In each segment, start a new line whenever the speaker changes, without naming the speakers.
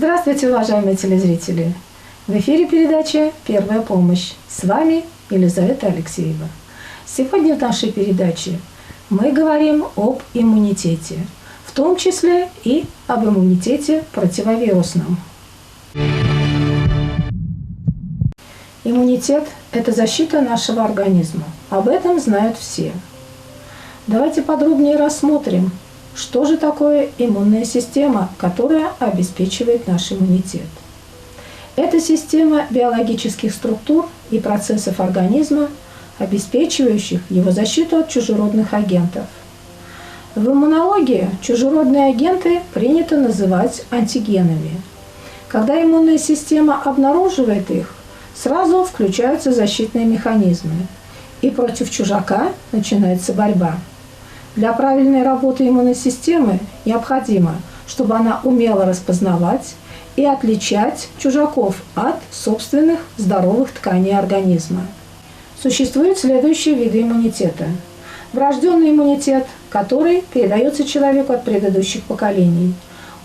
Здравствуйте, уважаемые телезрители! В эфире передача «Первая помощь». С вами Елизавета Алексеева. Сегодня в нашей передаче мы говорим об иммунитете, в том числе и об иммунитете противовирусном. Иммунитет – это защита нашего организма. Об этом знают все. Давайте подробнее рассмотрим, что же такое иммунная система, которая обеспечивает наш иммунитет. Это система биологических структур и процессов организма, обеспечивающих его защиту от чужеродных агентов. В иммунологии чужеродные агенты принято называть антигенами. Когда иммунная система обнаруживает их, сразу включаются защитные механизмы, и против чужака начинается борьба. Для правильной работы иммунной системы необходимо, чтобы она умела распознавать и отличать чужаков от собственных здоровых тканей организма. Существуют следующие виды иммунитета. Врожденный иммунитет, который передается человеку от предыдущих поколений.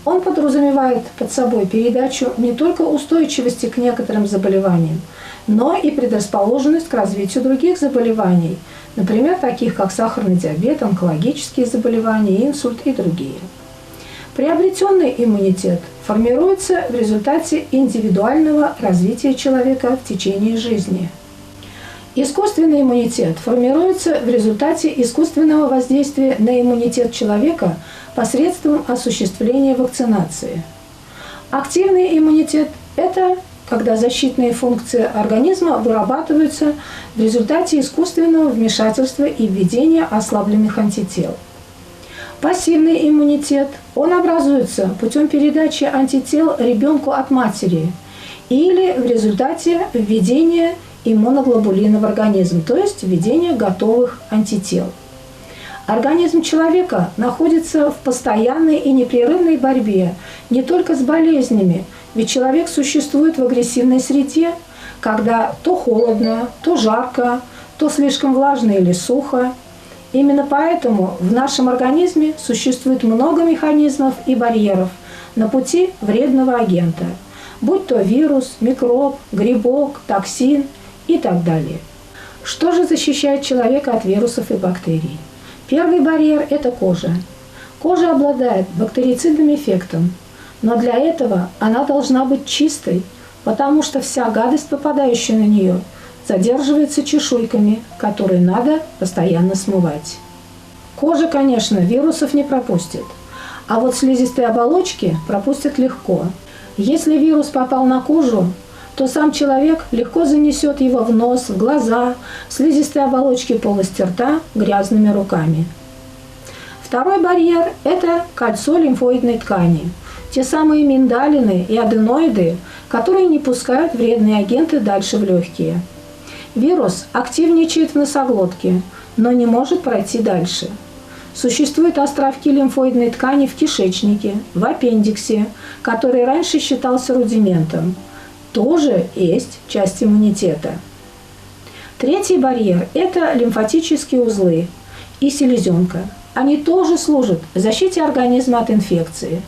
Он подразумевает под собой передачу не только устойчивости к некоторым заболеваниям, но и предрасположенность к развитию других заболеваний, например, таких как сахарный диабет, онкологические заболевания, инсульт и другие. Приобретенный иммунитет формируется в результате индивидуального развития человека в течение жизни. Искусственный иммунитет формируется в результате искусственного воздействия на иммунитет человека посредством осуществления вакцинации. Активный иммунитет – это когда защитные функции организма вырабатываются в результате искусственного вмешательства и введения ослабленных антител. Пассивный иммунитет, он образуется путем передачи антител ребенку от матери или в результате введения иммуноглобулина в организм, то есть введения готовых антител. Организм человека находится в постоянной и непрерывной борьбе не только с болезнями, ведь человек существует в агрессивной среде, когда то холодно, то жарко, то слишком влажно или сухо. Именно поэтому в нашем организме существует много механизмов и барьеров на пути вредного агента, будь то вирус, микроб, грибок, токсин и так далее. Что же защищает человека от вирусов и бактерий? Первый барьер – это кожа. Кожа обладает бактерицидным эффектом, но для этого она должна быть чистой, потому что вся гадость, попадающая на нее, задерживается чешуйками, которые надо постоянно смывать. Кожа, конечно, вирусов не пропустит, а вот слизистые оболочки пропустят легко. Если вирус попал на кожу, то сам человек легко занесет его в нос, в глаза, в слизистые оболочки полости рта грязными руками. Второй барьер – это кольцо лимфоидной ткани. Те самые миндалины и аденоиды, которые не пускают вредные агенты дальше в легкие. Вирус активничает в носоглотке, но не может пройти дальше. Существуют островки лимфоидной ткани в кишечнике, в аппендиксе, который раньше считался рудиментом. Тоже есть часть иммунитета. Третий барьер – это лимфатические узлы и селезенка. Они тоже служат защите организма от инфекции.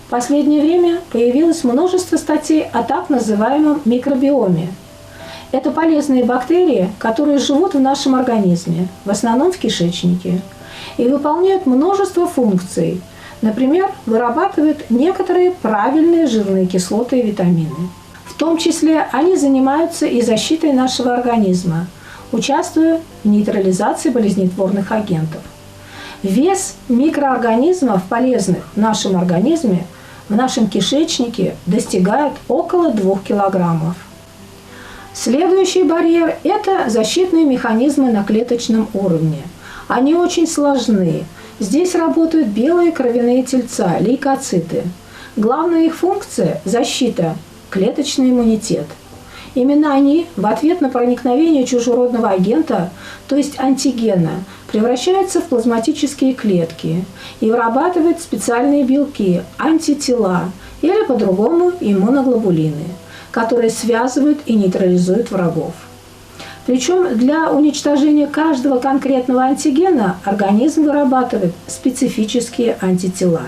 В последнее время появилось множество статей о так называемом микробиоме. Это полезные бактерии, которые живут в нашем организме, в основном в кишечнике, и выполняют множество функций. Например, вырабатывают некоторые правильные жирные кислоты и витамины. В том числе они занимаются и защитой нашего организма, участвуя в нейтрализации болезнетворных агентов. Вес микроорганизмов, полезных в нашем организме, в нашем кишечнике достигает около 2 килограммов. Следующий барьер – это защитные механизмы на клеточном уровне. Они очень сложны. Здесь работают белые кровяные тельца, лейкоциты. Главная их функция – защита, клеточный иммунитет. Именно они в ответ на проникновение чужеродного агента, то есть антигена, превращаются в плазматические клетки и вырабатывают специальные белки, антитела или по-другому иммуноглобулины, которые связывают и нейтрализуют врагов. Причем для уничтожения каждого конкретного антигена организм вырабатывает специфические антитела.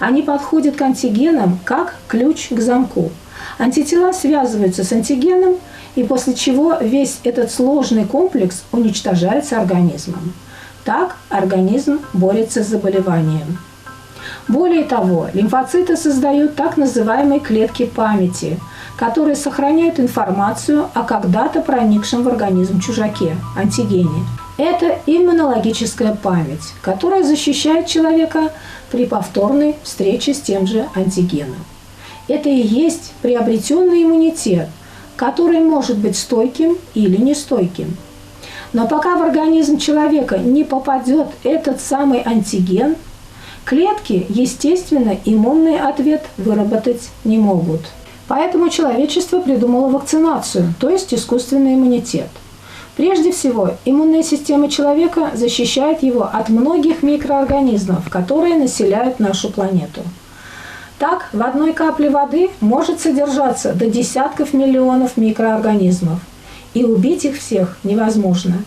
Они подходят к антигенам как ключ к замку. Антитела связываются с антигеном, и после чего весь этот сложный комплекс уничтожается организмом. Так организм борется с заболеванием. Более того, лимфоциты создают так называемые клетки памяти, которые сохраняют информацию о когда-то проникшем в организм чужаке, антигене. Это иммунологическая память, которая защищает человека при повторной встрече с тем же антигеном. Это и есть приобретенный иммунитет, который может быть стойким или нестойким. Но пока в организм человека не попадет этот самый антиген, клетки, естественно, иммунный ответ выработать не могут. Поэтому человечество придумало вакцинацию, то есть искусственный иммунитет. Прежде всего, иммунная система человека защищает его от многих микроорганизмов, которые населяют нашу планету. Так, в одной капле воды может содержаться до десятков миллионов микроорганизмов, и убить их всех невозможно.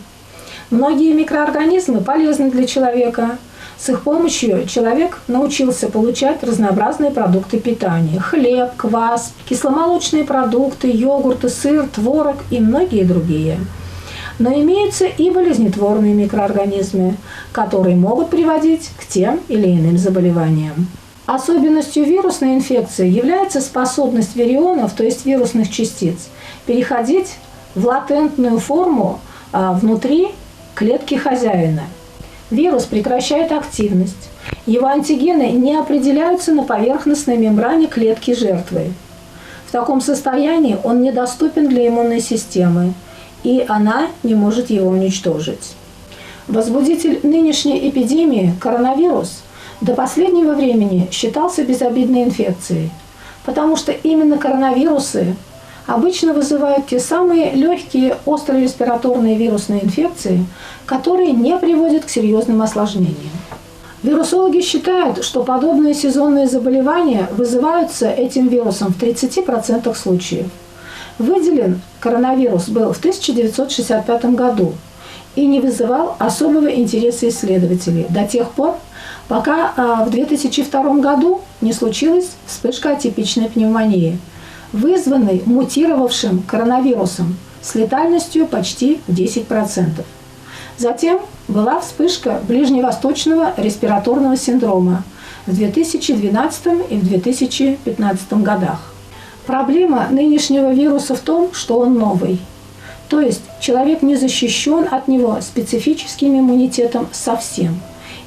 Многие микроорганизмы полезны для человека. С их помощью человек научился получать разнообразные продукты питания – хлеб, квас, кисломолочные продукты, йогурты, сыр, творог и многие другие. Но имеются и болезнетворные микроорганизмы, которые могут приводить к тем или иным заболеваниям. Особенностью вирусной инфекции является способность вирионов, то есть вирусных частиц, переходить в латентную форму внутри клетки хозяина. Вирус прекращает активность. Его антигены не определяются на поверхностной мембране клетки жертвы. В таком состоянии он недоступен для иммунной системы, и она не может его уничтожить. Возбудитель нынешней эпидемии, коронавирус, до последнего времени считался безобидной инфекцией, потому что именно коронавирусы обычно вызывают те самые легкие острые респираторные вирусные инфекции, которые не приводят к серьезным осложнениям. Вирусологи считают, что подобные сезонные заболевания вызываются этим вирусом в 30% случаев. Выделен коронавирус был в 1965 году и не вызывал особого интереса исследователей до тех пор, пока в 2002 году не случилась вспышка атипичной пневмонии, вызванной мутировавшим коронавирусом с летальностью почти 10%. Затем была вспышка ближневосточного респираторного синдрома в 2012 и в 2015 годах. Проблема нынешнего вируса в том, что он новый. То есть человек не защищен от него специфическим иммунитетом совсем.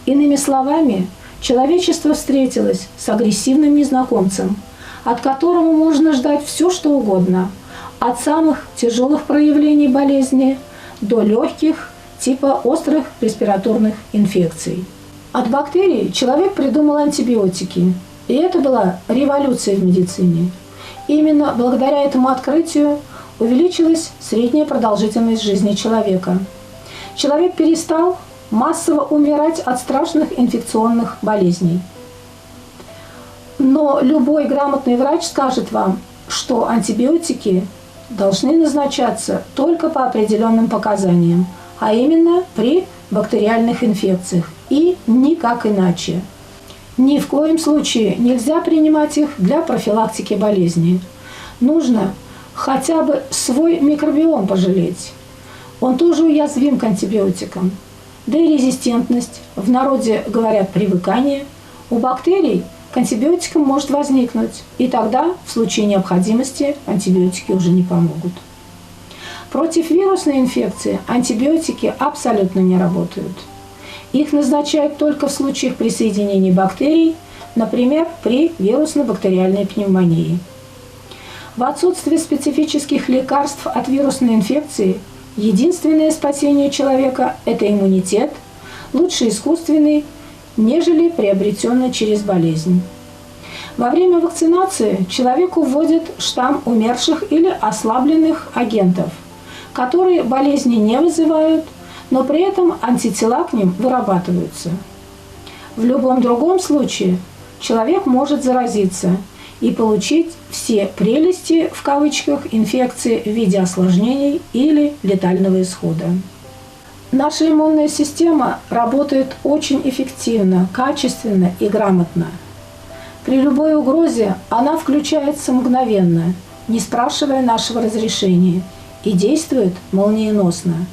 Иными словами, человечество встретилось с агрессивным незнакомцем, от которого можно ждать все, что угодно, от самых тяжелых проявлений болезни до легких, типа острых респираторных инфекций. От бактерий человек придумал антибиотики, и это была революция в медицине. Именно благодаря этому открытию увеличилась средняя продолжительность жизни человека. Человек перестал массово умирать от страшных инфекционных болезней. Но любой грамотный врач скажет вам, что антибиотики должны назначаться только по определенным показаниям, а именно при бактериальных инфекциях и никак иначе. Ни в коем случае нельзя принимать их для профилактики болезни. Нужно хотя бы свой микробиом пожалеть. Он тоже уязвим к антибиотикам. Да и резистентность, в народе говорят привыкание, у бактерий к антибиотикам может возникнуть, и тогда, в случае необходимости, антибиотики уже не помогут. Против вирусной инфекции антибиотики абсолютно не работают. Их назначают только в случаях присоединения бактерий, например, при вирусно-бактериальной пневмонии. В отсутствие специфических лекарств от вирусной инфекции единственное спасение человека – это иммунитет, лучше искусственный, нежели приобретенный через болезнь. Во время вакцинации человеку вводят штамм умерших или ослабленных агентов, которые болезни не вызывают, но при этом антитела к ним вырабатываются. В любом другом случае человек может заразиться и получить все прелести, в кавычках, инфекции в виде осложнений или летального исхода. Наша иммунная система работает очень эффективно, качественно и грамотно. При любой угрозе она включается мгновенно, не спрашивая нашего разрешения, и действует молниеносно.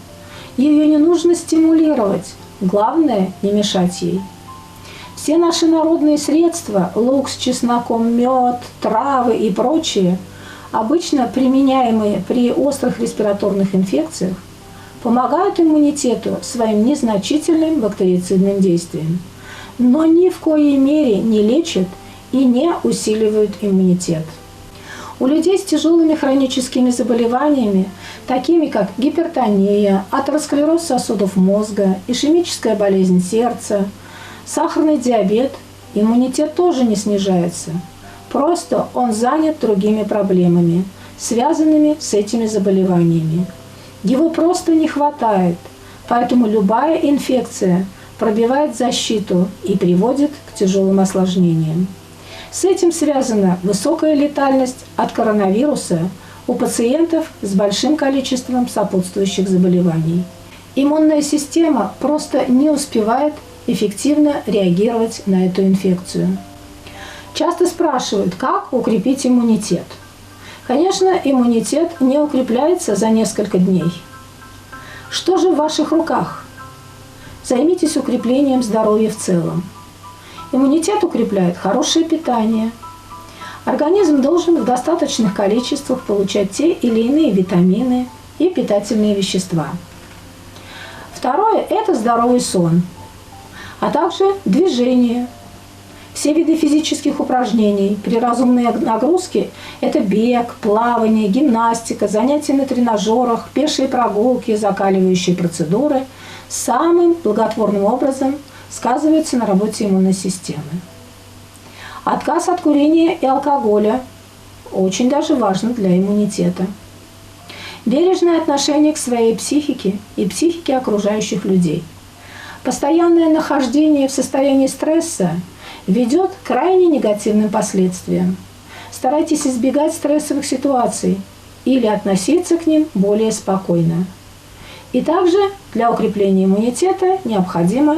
Ее не нужно стимулировать, главное – не мешать ей. Все наши народные средства – лук с чесноком, мед, травы и прочие, обычно применяемые при острых респираторных инфекциях, помогают иммунитету своим незначительным бактерицидным действием, но ни в коей мере не лечат и не усиливают иммунитет. У людей с тяжелыми хроническими заболеваниями, такими как гипертония, атеросклероз сосудов мозга, ишемическая болезнь сердца, сахарный диабет, иммунитет тоже не снижается. Просто он занят другими проблемами, связанными с этими заболеваниями. Его просто не хватает, поэтому любая инфекция пробивает защиту и приводит к тяжелым осложнениям. С этим связана высокая летальность от коронавируса у пациентов с большим количеством сопутствующих заболеваний. Иммунная система просто не успевает эффективно реагировать на эту инфекцию. Часто спрашивают, как укрепить иммунитет. Конечно, иммунитет не укрепляется за несколько дней. Что же в ваших руках? Займитесь укреплением здоровья в целом. Иммунитет укрепляет хорошее питание. Организм должен в достаточных количествах получать те или иные витамины и питательные вещества. Второе – это здоровый сон, а также движение. Все виды физических упражнений при разумной нагрузке – это бег, плавание, гимнастика, занятия на тренажерах, пешие прогулки, закаливающие процедуры – самым благотворным образом сказываются на работе иммунной системы. Отказ от курения и алкоголя очень даже важно для иммунитета. Бережное отношение к своей психике и психике окружающих людей. Постоянное нахождение в состоянии стресса ведет к крайне негативным последствиям. Старайтесь избегать стрессовых ситуаций или относиться к ним более спокойно. И также для укрепления иммунитета необходимо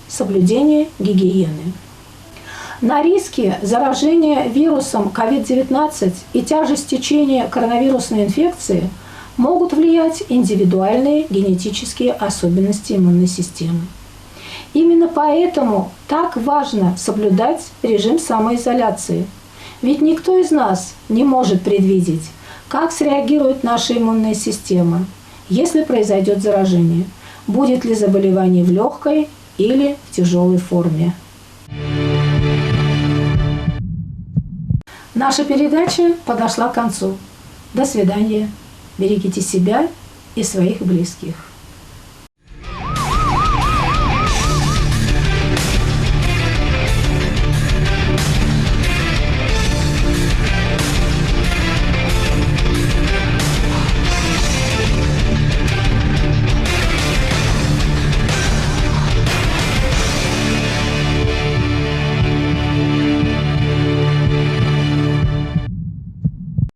соблюдение гигиены. На риски заражения вирусом COVID-19 и тяжесть течения коронавирусной инфекции могут влиять индивидуальные генетические особенности иммунной системы. Именно поэтому так важно соблюдать режим самоизоляции. Ведь никто из нас не может предвидеть, как среагирует наша иммунная система, если произойдет заражение, будет ли заболевание в легкой или в тяжелой форме. Наша передача подошла к концу. До свидания. Берегите себя и своих близких.